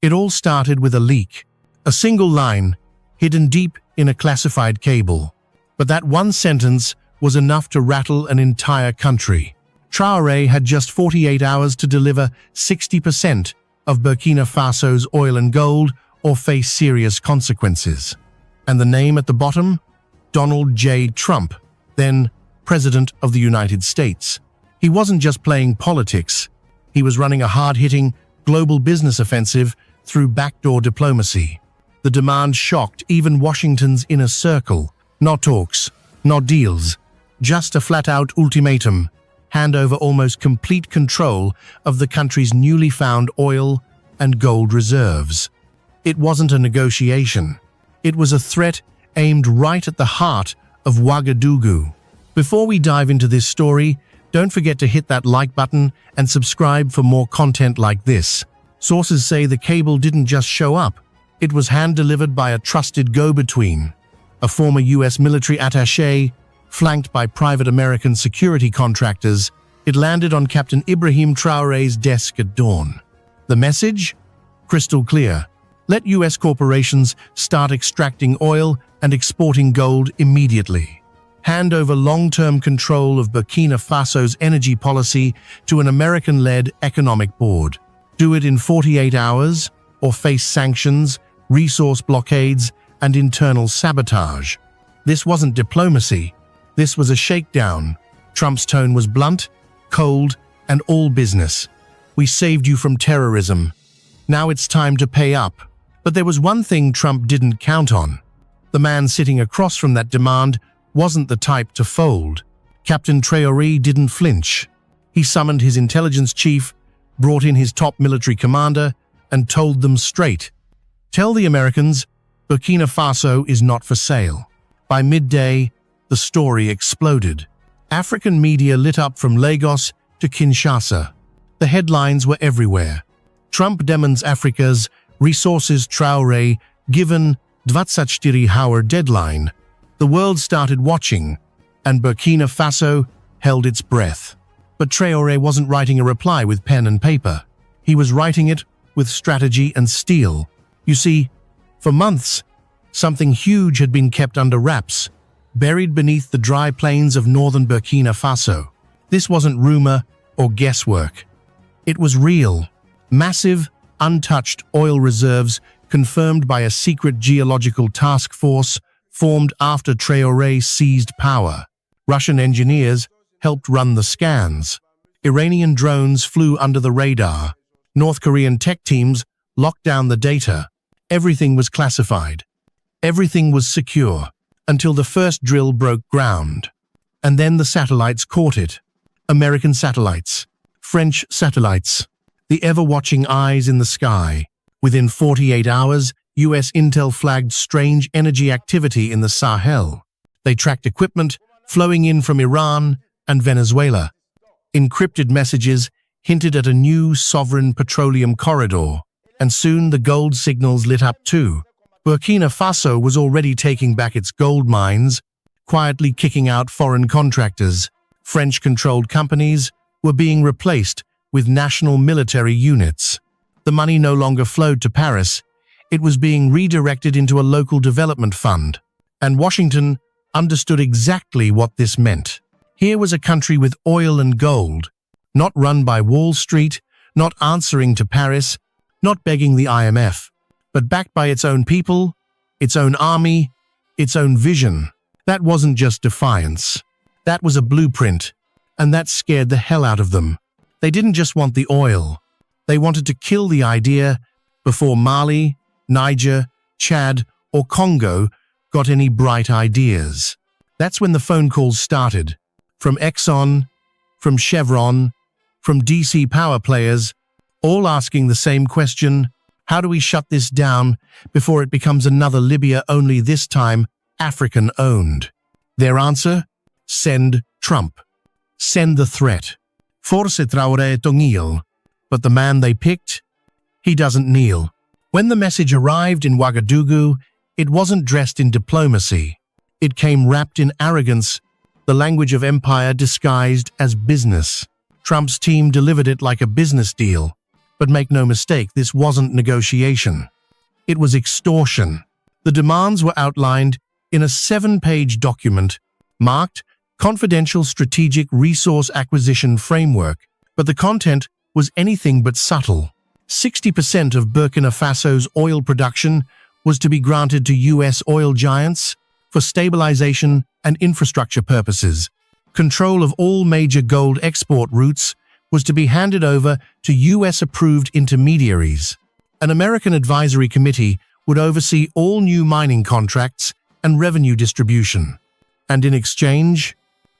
It all started with a leak, a single line, hidden deep in a classified cable. But that one sentence was enough to rattle an entire country. Traore had just 48 hours to deliver 60% of Burkina Faso's oil and gold or face serious consequences. And the name at the bottom? Donald J. Trump, then President of the United States. He wasn't just playing politics. He was running a hard-hitting global business offensive through backdoor diplomacy. The demand shocked even Washington's inner circle. Not talks, not deals, just a flat-out ultimatum: hand over almost complete control of the country's newly found oil and gold reserves. It wasn't a negotiation. It was a threat aimed right at the heart of Ouagadougou. Before we dive into this story, don't forget to hit that like button and subscribe for more content like this. Sources say the cable didn't just show up. It was hand-delivered by a trusted go-between, a former U.S. military attaché, flanked by private American security contractors. It landed on Captain Ibrahim Traoré's desk at dawn. The message? Crystal clear. Let U.S. corporations start extracting oil and exporting gold immediately. Hand over long-term control of Burkina Faso's energy policy to an American-led economic board. Do it in 48 hours, or face sanctions, resource blockades, and internal sabotage. This wasn't diplomacy. This was a shakedown. Trump's tone was blunt, cold, and all business. We saved you from terrorism. Now it's time to pay up. But there was one thing Trump didn't count on. The man sitting across from that demand wasn't the type to fold. Captain Traore didn't flinch. He summoned his intelligence chief, brought in his top military commander, and told them straight, "Tell the Americans, Burkina Faso is not for sale." By midday, the story exploded. African media lit up from Lagos to Kinshasa. The headlines were everywhere. Trump demands Africa's resources. Traore given 24-hour deadline. The world started watching, and Burkina Faso held its breath. But Traore wasn't writing a reply with pen and paper. He was writing it with strategy and steel. You see, for months, something huge had been kept under wraps, buried beneath the dry plains of northern Burkina Faso. This wasn't rumor or guesswork. It was real. Massive, untouched oil reserves confirmed by a secret geological task force formed after Traore seized power. Russian engineers helped run the scans. Iranian drones flew under the radar. North Korean tech teams locked down the data. Everything was classified. Everything was secure, until the first drill broke ground. And then the satellites caught it. American satellites, French satellites, the ever-watching eyes in the sky. Within 48 hours, U.S. intel flagged strange energy activity in the Sahel. They tracked equipment flowing in from Iran and Venezuela. Encrypted messages hinted at a new sovereign petroleum corridor, and soon the gold signals lit up too. Burkina Faso was already taking back its gold mines, quietly kicking out foreign contractors. French-controlled companies were being replaced with national military units. The money no longer flowed to Paris. It was being redirected into a local development fund. And Washington understood exactly what this meant. Here was a country with oil and gold, not run by Wall Street, not answering to Paris, not begging the IMF, but backed by its own people, its own army, its own vision. That wasn't just defiance. That was a blueprint, and that scared the hell out of them. They didn't just want the oil. They wanted to kill the idea before Mali, Niger, Chad, or Congo got any bright ideas. That's when the phone calls started. From Exxon, from Chevron, from DC power players, all asking the same question: how do we shut this down before it becomes another Libya, only this time African-owned? Their answer? Send Trump. Send the threat. Force Traore to kneel. But the man they picked? He doesn't kneel. When the message arrived in Ouagadougou, it wasn't dressed in diplomacy. It came wrapped in arrogance, the language of empire disguised as business. Trump's team delivered it like a business deal. But make no mistake, this wasn't negotiation. It was extortion. The demands were outlined in a 7-page document marked Confidential Strategic Resource Acquisition Framework, but the content was anything but subtle. 60% of Burkina Faso's oil production was to be granted to U.S. oil giants for stabilization and infrastructure purposes. Control of all major gold export routes was to be handed over to U.S.-approved intermediaries. An American advisory committee would oversee all new mining contracts and revenue distribution. And in exchange,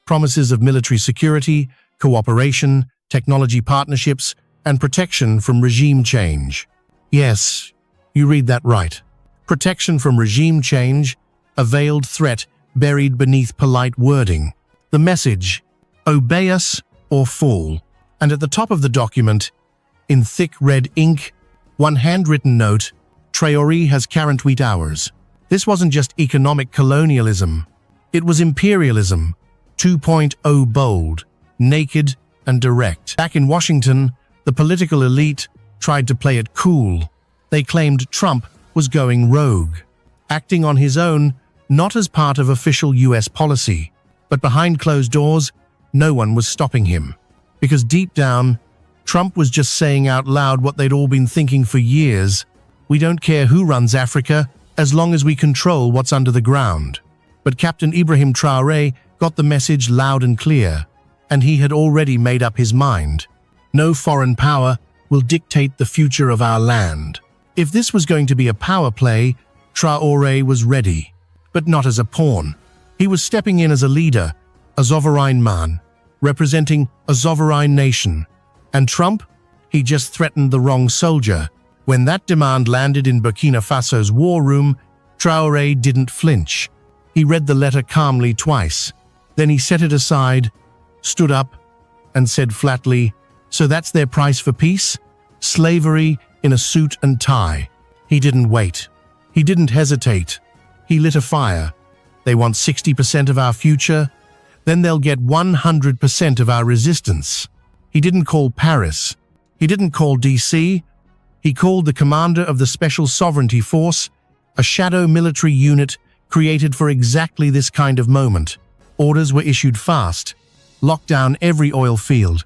promises of military security, cooperation, technology partnerships, and protection from regime change. Yes, you read that right. Protection from regime change, a veiled threat buried beneath polite wording. The message, obey us or fall. And at the top of the document, in thick red ink, one handwritten note, Traore has 48 hours. This wasn't just economic colonialism. It was imperialism, 2.0 bold, naked, and direct. Back in Washington, the political elite tried to play it cool. They claimed Trump was going rogue, acting on his own, not as part of official U.S. policy. But behind closed doors, no one was stopping him. Because deep down, Trump was just saying out loud what they'd all been thinking for years. We don't care who runs Africa, as long as we control what's under the ground. But Captain Ibrahim Traoré got the message loud and clear, and he had already made up his mind. No foreign power will dictate the future of our land. If this was going to be a power play, Traoré was ready, but not as a pawn. He was stepping in as a leader, a sovereign man, representing a sovereign nation. And Trump? He just threatened the wrong soldier. When that demand landed in Burkina Faso's war room, Traoré didn't flinch. He read the letter calmly twice. Then he set it aside, stood up, and said flatly, "So that's their price for peace? Slavery in a suit and tie." He didn't wait. He didn't hesitate. He lit a fire. They want 60% of our future? Then they'll get 100% of our resistance. He didn't call Paris. He didn't call DC. He called the commander of the Special Sovereignty Force, a shadow military unit created for exactly this kind of moment. Orders were issued fast. Lock down every oil field.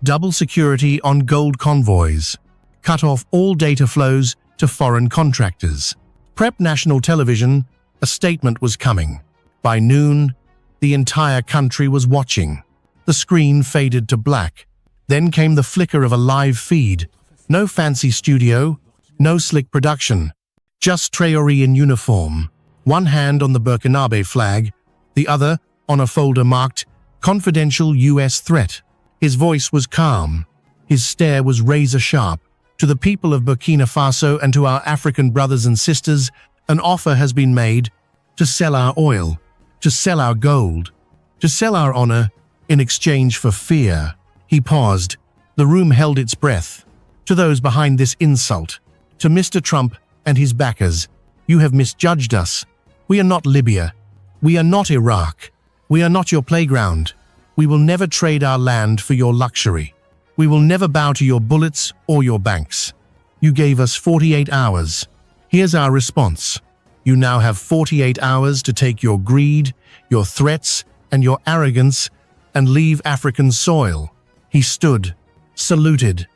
Double security on gold convoys. Cut off all data flows to foreign contractors. Prep national television. A statement was coming. By noon, the entire country was watching. The screen faded to black. Then came the flicker of a live feed. No fancy studio, no slick production. Just Traoré in uniform. One hand on the Burkinabe flag, the other on a folder marked Confidential U.S. Threat. His voice was calm. His stare was razor-sharp. To the people of Burkina Faso and to our African brothers and sisters, an offer has been made to sell our oil, to sell our gold, to sell our honor in exchange for fear. He paused. The room held its breath. To those behind this insult, to Mr. Trump and his backers, you have misjudged us. We are not Libya. We are not Iraq. We are not your playground. We will never trade our land for your luxury. We will never bow to your bullets or your banks. You gave us 48 hours. Here's our response. You now have 48 hours to take your greed, your threats, and your arrogance and leave African soil. He stood, saluted,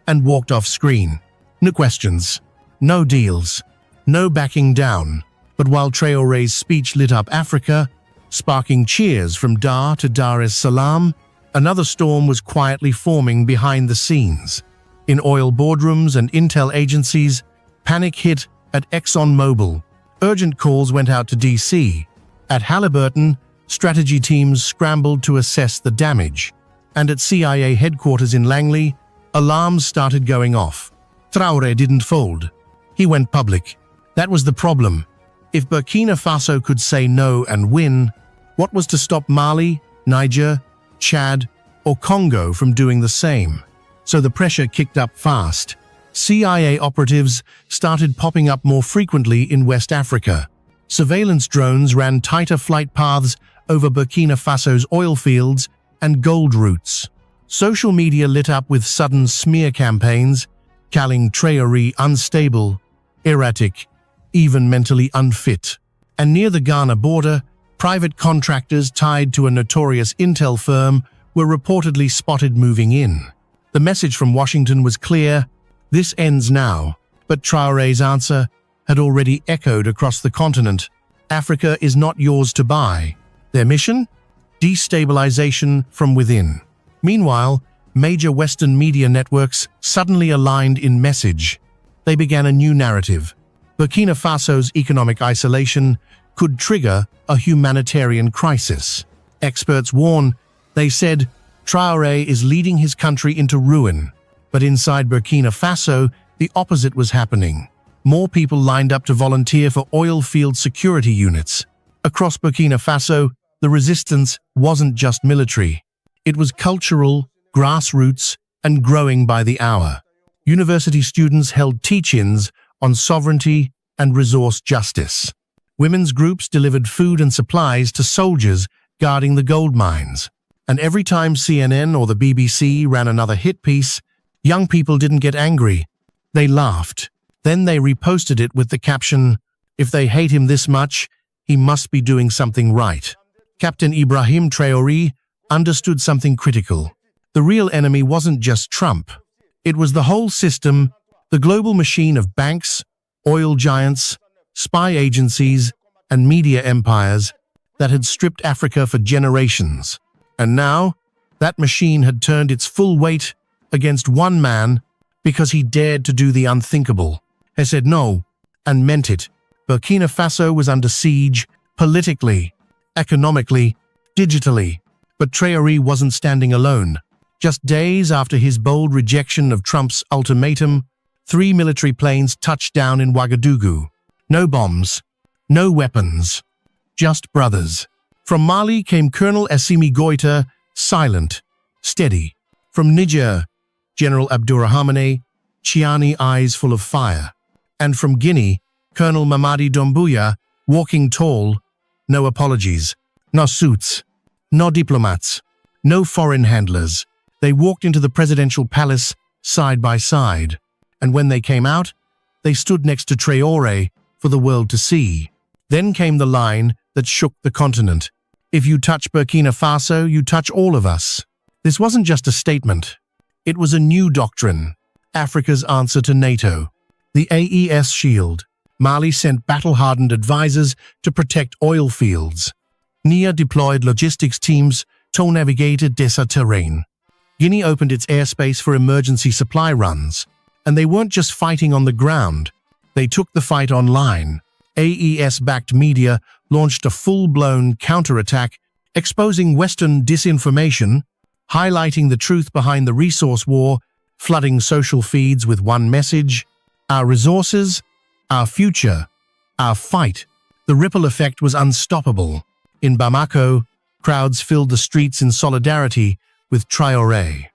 and walked off screen. No questions, no deals, no backing down. But while Traoré's speech lit up Africa, sparking cheers from Dar to Dar es Salaam, another storm was quietly forming behind the scenes. In oil boardrooms and intel agencies, panic hit at ExxonMobil. Urgent calls went out to DC. At Halliburton, strategy teams scrambled to assess the damage. And at CIA headquarters in Langley, alarms started going off. Traoré didn't fold. He went public. That was the problem. If Burkina Faso could say no and win, what was to stop Mali, Niger, Chad, or Congo from doing the same? So the pressure kicked up fast. CIA operatives started popping up more frequently in West Africa. Surveillance drones ran tighter flight paths over Burkina Faso's oil fields and gold routes. Social media lit up with sudden smear campaigns, calling Traore unstable, erratic, even mentally unfit. And near the Ghana border, private contractors tied to a notorious intel firm were reportedly spotted moving in. The message from Washington was clear: this ends now. But Traore's answer had already echoed across the continent. Africa is not yours to buy. Their mission? Destabilization from within. Meanwhile, major Western media networks suddenly aligned in message. They began a new narrative. Burkina Faso's economic isolation could trigger a humanitarian crisis. Experts warn, they said, Traore is leading his country into ruin. But inside Burkina Faso, the opposite was happening. More people lined up to volunteer for oil field security units. Across Burkina Faso, the resistance wasn't just military. It was cultural, grassroots, and growing by the hour. University students held teach-ins on sovereignty and resource justice. Women's groups delivered food and supplies to soldiers guarding the gold mines. And every time CNN or the BBC ran another hit piece, young people didn't get angry. They laughed. Then they reposted it with the caption, "If they hate him this much, he must be doing something right." Captain Ibrahim Traoré understood something critical. The real enemy wasn't just Trump. It was the whole system, the global machine of banks, oil giants, spy agencies, and media empires that had stripped Africa for generations. And now, that machine had turned its full weight against one man because he dared to do the unthinkable. He said no, and meant it. Burkina Faso was under siege, politically, economically, digitally. But Traoré wasn't standing alone. Just days after his bold rejection of Trump's ultimatum, 3 military planes touched down in Ouagadougou. No bombs, no weapons, just brothers. From Mali came Colonel Assimi Goïta, silent, steady. From Niger, General Abdourahmane Chiani, eyes full of fire. And from Guinea, Colonel Mamadi Doumbouya, walking tall, no apologies, no suits, no diplomats, no foreign handlers. They walked into the presidential palace side by side. And when they came out, they stood next to Traore for the world to see. Then came the line that shook the continent. If you touch Burkina Faso, you touch all of us. This wasn't just a statement. It was a new doctrine. Africa's answer to NATO. The AES shield. Mali sent battle-hardened advisors to protect oil fields. Niger deployed logistics teams to navigate desert terrain. Guinea opened its airspace for emergency supply runs. And they weren't just fighting on the ground. They took the fight online. AES-backed media launched a full-blown counterattack, exposing Western disinformation, highlighting the truth behind the resource war, flooding social feeds with one message: our resources, our future, our fight. The ripple effect was unstoppable. In Bamako, crowds filled the streets in solidarity with Traoré.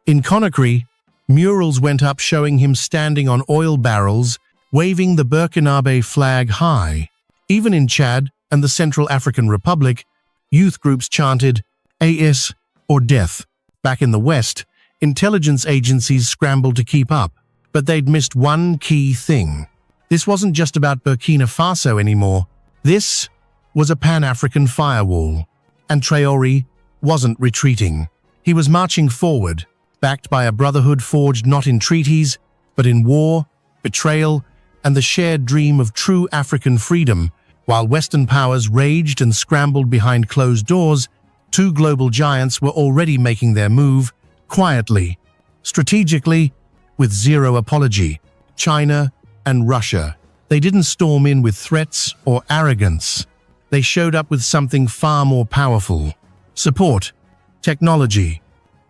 In Conakry, murals went up showing him standing on oil barrels, waving the Burkinabe flag high. Even in Chad and the Central African Republic, youth groups chanted AS or death. Back in the West, intelligence agencies scrambled to keep up. But they'd missed one key thing. This wasn't just about Burkina Faso anymore. This was a Pan-African firewall. And Traoré wasn't retreating. He was marching forward, backed by a brotherhood forged not in treaties, but in war, betrayal, and the shared dream of true African freedom. While Western powers raged and scrambled behind closed doors, 2 global giants were already making their move, quietly, strategically, with zero apology. China and Russia. They didn't storm in with threats or arrogance. They showed up with something far more powerful: support, technology,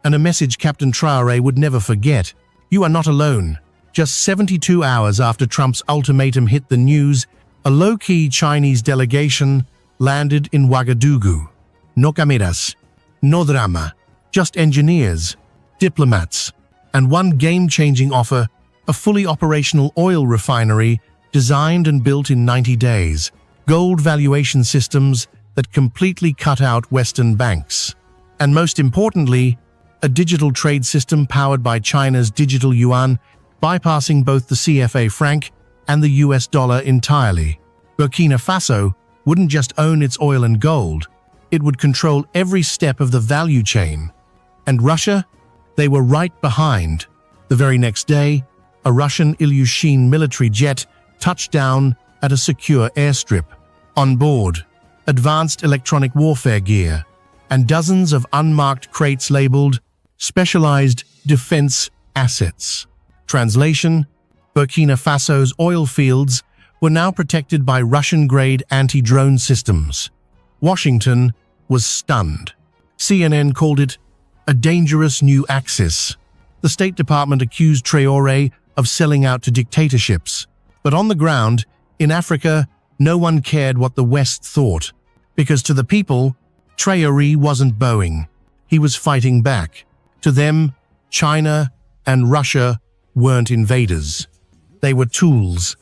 and a message Captain Traoré would never forget. You are not alone. Just 72 hours after Trump's ultimatum hit the news, a low-key Chinese delegation landed in Ouagadougou. No cameras, no drama, just engineers, diplomats, and one game-changing offer: a fully operational oil refinery designed and built in 90 days, gold valuation systems that completely cut out Western banks, and most importantly, a digital trade system powered by China's digital yuan bypassing both the CFA franc and the US dollar entirely. Burkina Faso wouldn't just own its oil and gold, it would control every step of the value chain. And Russia? They were right behind. The very next day, a Russian Ilyushin military jet touched down at a secure airstrip. On board, advanced electronic warfare gear and dozens of unmarked crates labeled specialized defense assets. Translation: Burkina Faso's oil fields were now protected by Russian-grade anti-drone systems. Washington was stunned. CNN called it a dangerous new axis. The State Department accused Traore of selling out to dictatorships. But on the ground, in Africa, no one cared what the West thought, because to the people, Traore wasn't bowing. He was fighting back. To them, China and Russia weren't invaders. They were tools.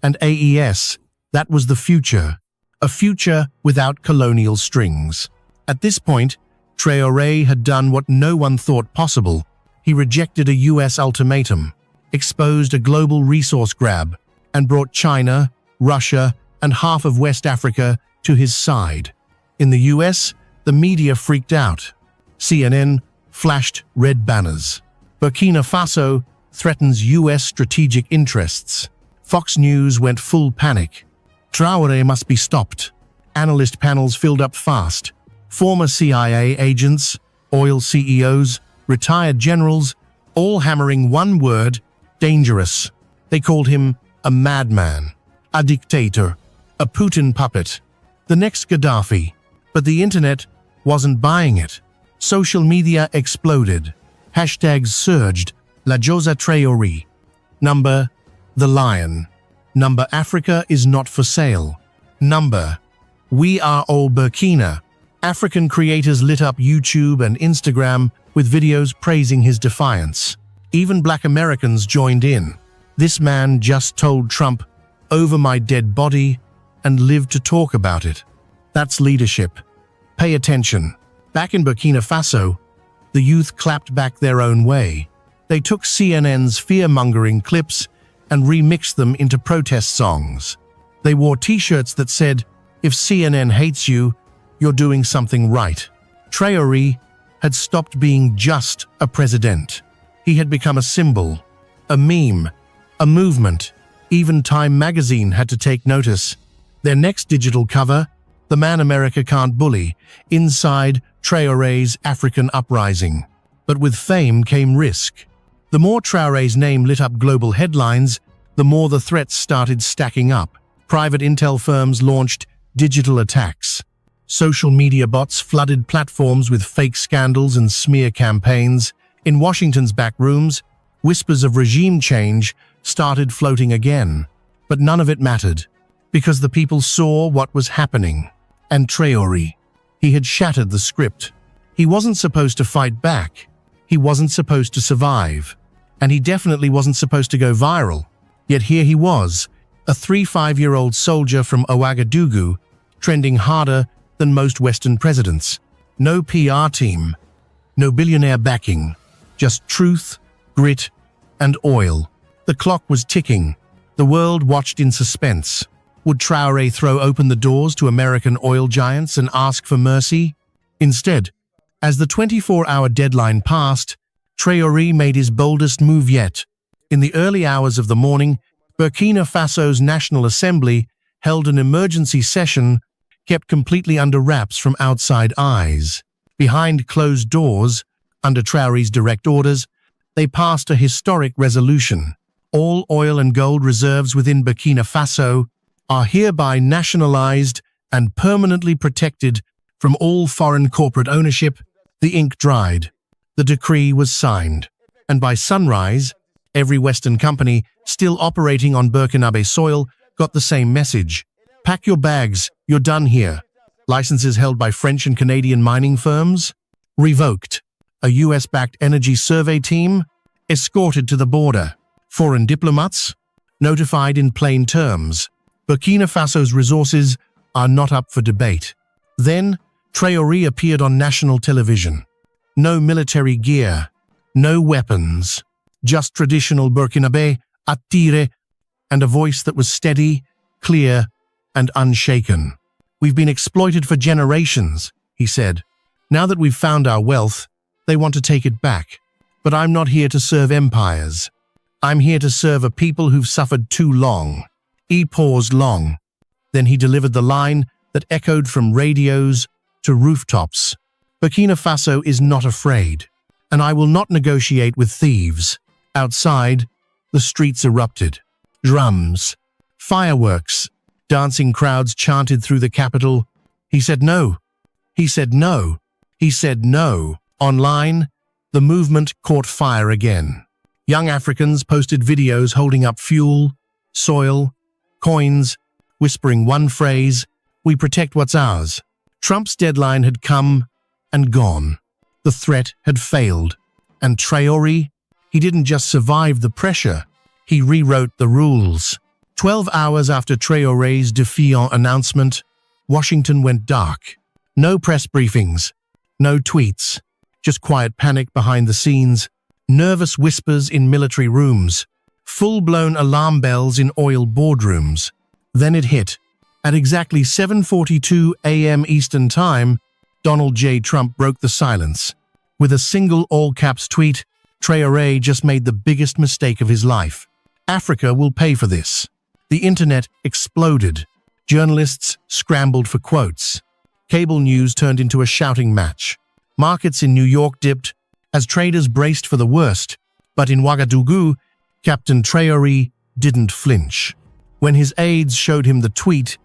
And AES, that was the future. A future without colonial strings. At this point, Traore had done what no one thought possible. He rejected a US ultimatum, exposed a global resource grab, and brought China, Russia, and half of West Africa to his side. In the US, the media freaked out. CNN flashed red banners. Burkina Faso threatens US strategic interests. Fox News went full panic. Traore must be stopped. Analyst panels filled up fast. Former CIA agents, oil CEOs, retired generals, all hammering one word: dangerous. They called him a madman, a dictator, a Putin puppet, the next Gaddafi. But the internet wasn't buying it. Social media exploded. Hashtags surged. La Josa Traore. Number the lion. Number Africa is not for sale. Number we are all Burkina. African creators lit up YouTube and Instagram with videos praising his defiance. Even Black Americans joined in. This man just told Trump, "Over my dead body," and lived to talk about it. That's leadership. Pay attention. Back in Burkina Faso, the youth clapped back their own way. They took CNN's fear-mongering clips and remixed them into protest songs. They wore t-shirts that said, "If CNN hates you, you're doing something right." Traore had stopped being just a president. He had become a symbol, a meme, a movement. Even Time magazine had to take notice. Their next digital cover, "The Man America Can't Bully," inside Traore's African uprising. But with fame came risk. The more Traore's name lit up global headlines, the more the threats started stacking up. Private intel firms launched digital attacks. Social media bots flooded platforms with fake scandals and smear campaigns. In Washington's back rooms, whispers of regime change started floating again. But none of it mattered, because the people saw what was happening. And Traore, he had shattered the script. He wasn't supposed to fight back. He wasn't supposed to survive. And he definitely wasn't supposed to go viral. Yet here he was, a 35-year-old soldier from Ouagadougou, trending harder than most Western presidents. No PR team, no billionaire backing, just truth, grit, and oil. The clock was ticking. The world watched in suspense. Would Traore throw open the doors to American oil giants and ask for mercy? Instead, as the 24-hour deadline passed, Traore made his boldest move yet. In the early hours of the morning, Burkina Faso's National Assembly held an emergency session kept completely under wraps from outside eyes. Behind closed doors, under Traore's direct orders, they passed a historic resolution. All oil and gold reserves within Burkina Faso are hereby nationalized and permanently protected from all foreign corporate ownership. The ink dried. The decree was signed. And by sunrise, every Western company still operating on Burkinabe soil got the same message. Pack your bags, you're done here. Licenses held by French and Canadian mining firms revoked. A US-backed energy survey team escorted to the border. Foreign diplomats notified in plain terms. Burkina Faso's resources are not up for debate. Then, Traore appeared on national television. No military gear, no weapons, just traditional Burkinabe, attire, and a voice that was steady, clear, and unshaken. "We've been exploited for generations," he said. "Now that we've found our wealth, they want to take it back. But I'm not here to serve empires. I'm here to serve a people who've suffered too long." He paused long. Then he delivered the line that echoed from radios to rooftops. "Burkina Faso is not afraid, and I will not negotiate with thieves." Outside, the streets erupted. Drums, fireworks, dancing crowds chanted through the capital. "He said no. He said no. He said no." Online, the movement caught fire again. Young Africans posted videos holding up fuel, soil, coins, whispering one phrase, "We protect what's ours." Trump's deadline had come and gone. The threat had failed. And Traore, he didn't just survive the pressure, he rewrote the rules. 12 hours after Traore's Defies announcement, Washington went dark. No press briefings, no tweets, just quiet panic behind the scenes, nervous whispers in military rooms, full-blown alarm bells in oil boardrooms. Then it hit. At exactly 7:42 a.m. Eastern Time, Donald J. Trump broke the silence. With a single all-caps tweet, Traore just made the biggest mistake of his life. "Africa will pay for this." The internet exploded. Journalists scrambled for quotes. Cable news turned into a shouting match. Markets in New York dipped as traders braced for the worst. But in Ouagadougou, Captain Traore didn't flinch. When his aides showed him the tweet,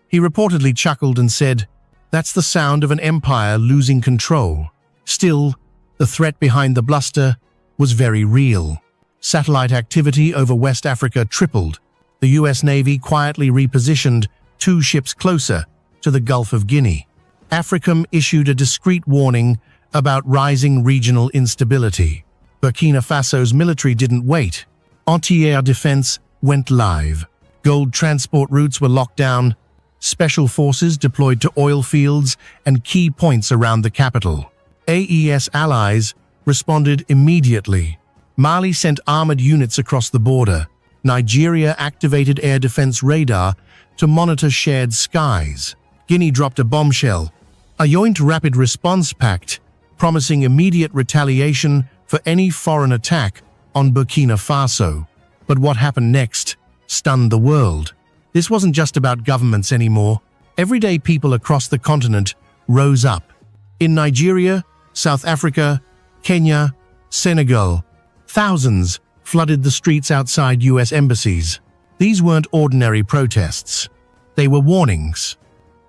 he reportedly chuckled and said, "That's the sound of an empire losing control." Still, the threat behind the bluster was very real. Satellite activity over West Africa tripled. The US Navy quietly repositioned 2 ships closer to the Gulf of Guinea. AFRICOM issued a discreet warning about rising regional instability. Burkina Faso's military didn't wait. Anti-air defense went live. Gold transport routes were locked down. Special forces deployed to oil fields and key points around the capital. AES allies responded immediately. Mali sent armored units across the border. Nigeria activated air defense radar to monitor shared skies. Guinea dropped a bombshell, a joint rapid response pact promising immediate retaliation for any foreign attack on Burkina Faso. But what happened next stunned the world. This wasn't just about governments anymore. Everyday people across the continent rose up. In Nigeria, South Africa, Kenya, Senegal, thousands flooded the streets outside US embassies. These weren't ordinary protests. They were warnings.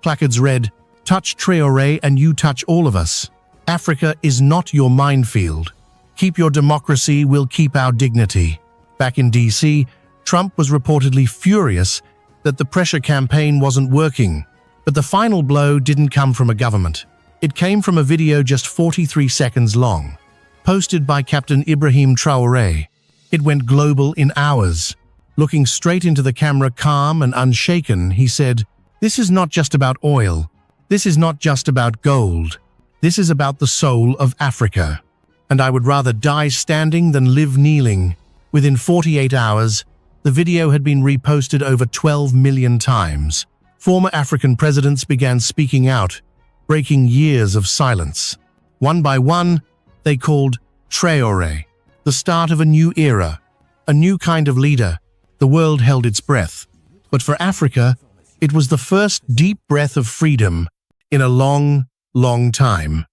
Placards read, "Touch Traore and you touch all of us. Africa is not your minefield. Keep your democracy, we'll keep our dignity." Back in DC, Trump was reportedly furious that the pressure campaign wasn't working. But the final blow didn't come from a government. It came from a video just 43 seconds long, posted by Captain Ibrahim Traoré. It went global in hours. Looking straight into the camera, calm and unshaken, he said, "This is not just about oil. This is not just about gold. This is about the soul of Africa. And I would rather die standing than live kneeling." Within 48 hours, the video had been reposted over 12 million times. Former African presidents began speaking out, breaking years of silence. One by one, they called Traore the start of a new era, a new kind of leader. The world held its breath. But for Africa, it was the first deep breath of freedom in a long, long time.